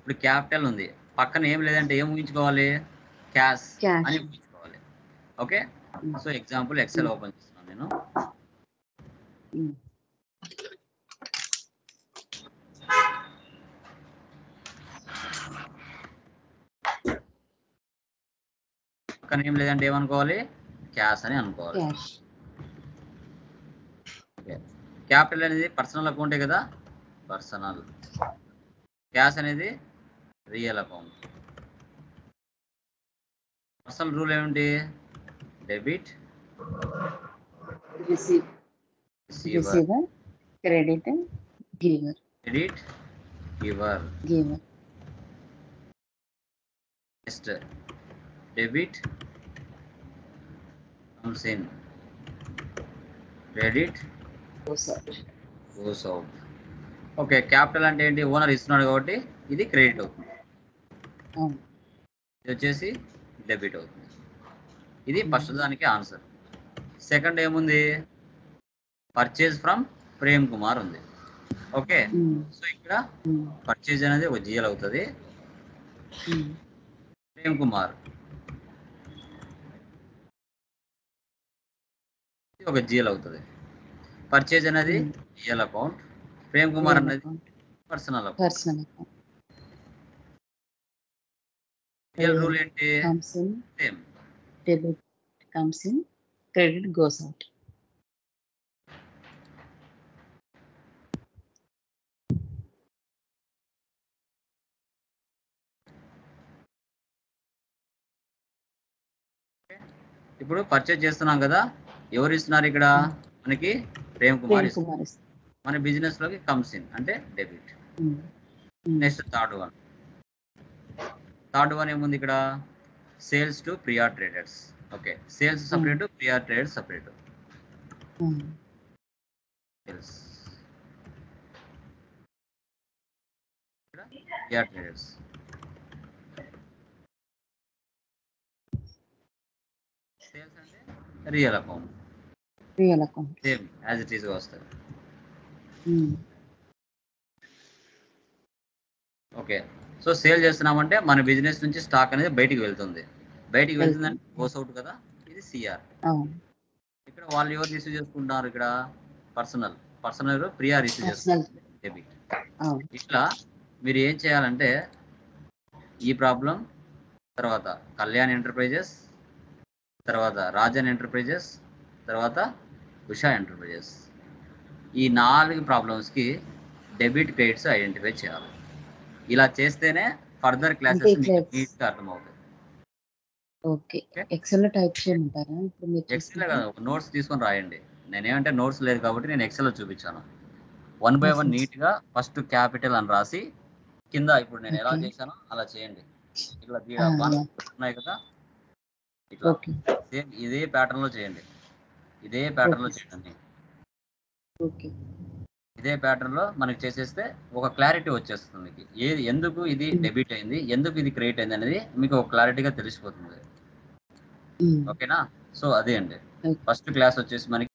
ఇప్పుడు క్యాపిటల్ ఉంది, పక్కన ఏం లేదంటే ఏం ఊహించుకోవాలి? క్యాష్ అని ఊహించుకోవాలి. Okay, so example Excel open చేస్తున్నాను నేను. పక్కన ఏం లేదంటే ఏమనుకోవాలి? క్యాష్ అని అనుకోవాలి. క్యాపిటల్ అనేది పర్సనల్ అకౌంటే కదా, పర్సనల్. క్యాష్ అనేది రియల్ అకౌంట్. పర్సనల్ రూల్ ఏమిటి? Debit receiver credit giver. Credit giver. Next debit comes in, credit goes out. Okay, capital అంటే ఏంటి? ఓనర్ ఇస్తున్నాడు కాబట్టి ఇది క్రెడిట్ అవుతుంది, ఇది వచ్చేసి డెబిట్ అవుతుంది. ఇది ఫస్ట్ దానికి ఆన్సర్. సెకండ్ ఏముంది? పర్చేజ్ ఫ్రమ్ ప్రేమ్ కుమార్ ఉంది. ఓకే, సో ఇక్కడ పర్చేజ్ అనేది ఒక జిఎల్ అవుతుంది. ప్రేమ్ కుమార్ ఒక జిఎల్ అవుతుంది. పర్చేజ్ అనేది జిఎల్ అకౌంట్, ప్రేమ్ కుమార్ అనేది పర్సనల్ అకౌంట్. రియల్ రూల్ ఏంటి? Same. Debit comes in, credit goes out. ఇప్పుడు పర్చేజ్ చేస్తున్నాం కదా, ఎవరు ఇస్తున్నారు ఇక్కడ? మనకి ప్రేమ్ కుమార్ ఇస్తున్నారు. మన బిజినెస్ లోకి కమ్స్ ఇన్ అంటే డెబిట్. నెక్స్ట్ థర్డ్ వన్ ఏముంది ఇక్కడ? Sales to Priya traders. Okay, sales separate, Priya traders separate. Priya traders sales అంటే real account, same as it is గా వస్తుంది. ఓకే, సో సేల్ చేస్తున్నామంటే మన బిజినెస్ నుంచి స్టాక్ అనేది బయటికి వెళ్తుంది. బయటికి వెళ్తుందంటే గోస్ అవుట్ కదా, ఇది సిఆర్. ఇక్కడ వాళ్ళు ఎవరు రిసీవ్ చేసుకుంటున్నారు? ఇక్కడ పర్సనల్ ప్రియా రిసీవ్ చేసుకుంటుంది, డెబిట్. ఇట్లా మీరు ఏం చేయాలంటే ఈ ప్రాబ్లం తర్వాత కళ్యాణ్ ఎంటర్ప్రైజెస్, తర్వాత రాజన్ ఎంటర్ప్రైజెస్, తర్వాత ఉషా ఎంటర్ప్రైజెస్, ఈ 4 ప్రాబ్లమ్స్కి డెబిట్ క్రెడిట్స్ ఐడెంటిఫై చేయాలి. ఇలా చేస్తేనే ఫర్దర్ క్లాసెస్ మీకు నీట్గా అర్థమవుతాయి. ఓకే, ఎక్సెల్ లో టైప్ చేయమంటారా? ఇప్పుడు మీరు ఎక్సెల్ కదా, ఒక నోట్స్ తీసుకొని రాయండి. నేనేమంటే నోట్స్ లేదు కాబట్టి నేను ఎక్సెల్ లో చూపించాను. 1 by 1 నీట్ గా ఫస్ట్ క్యాపిటల్ అని రాసి కింద ఇప్పుడు నేను ఎలా చేశానో అలా చేయండి. ఇట్లా ఉన్నాయి కదా, ఇట్లా సేమ్ ఇదే ప్యాటర్న్ లో చేయండి. ఇదే ప్యాటర్న్ లో చేయండి. ఇదే ప్యాటర్న్ లో మనకి చేసేస్తే ఒక క్లారిటీ వచ్చేస్తుంది మీకు. ఏది ఎందుకు ఇది డెబిట్ అయింది, ఎందుకు ఇది క్రెడిట్ అయింది అనేది మీకు ఒక క్లారిటీగా తెలిసిపోతుంది. ఓకేనా? సో అదే అండి ఫస్ట్ క్లాస్ వచ్చేసి మనకి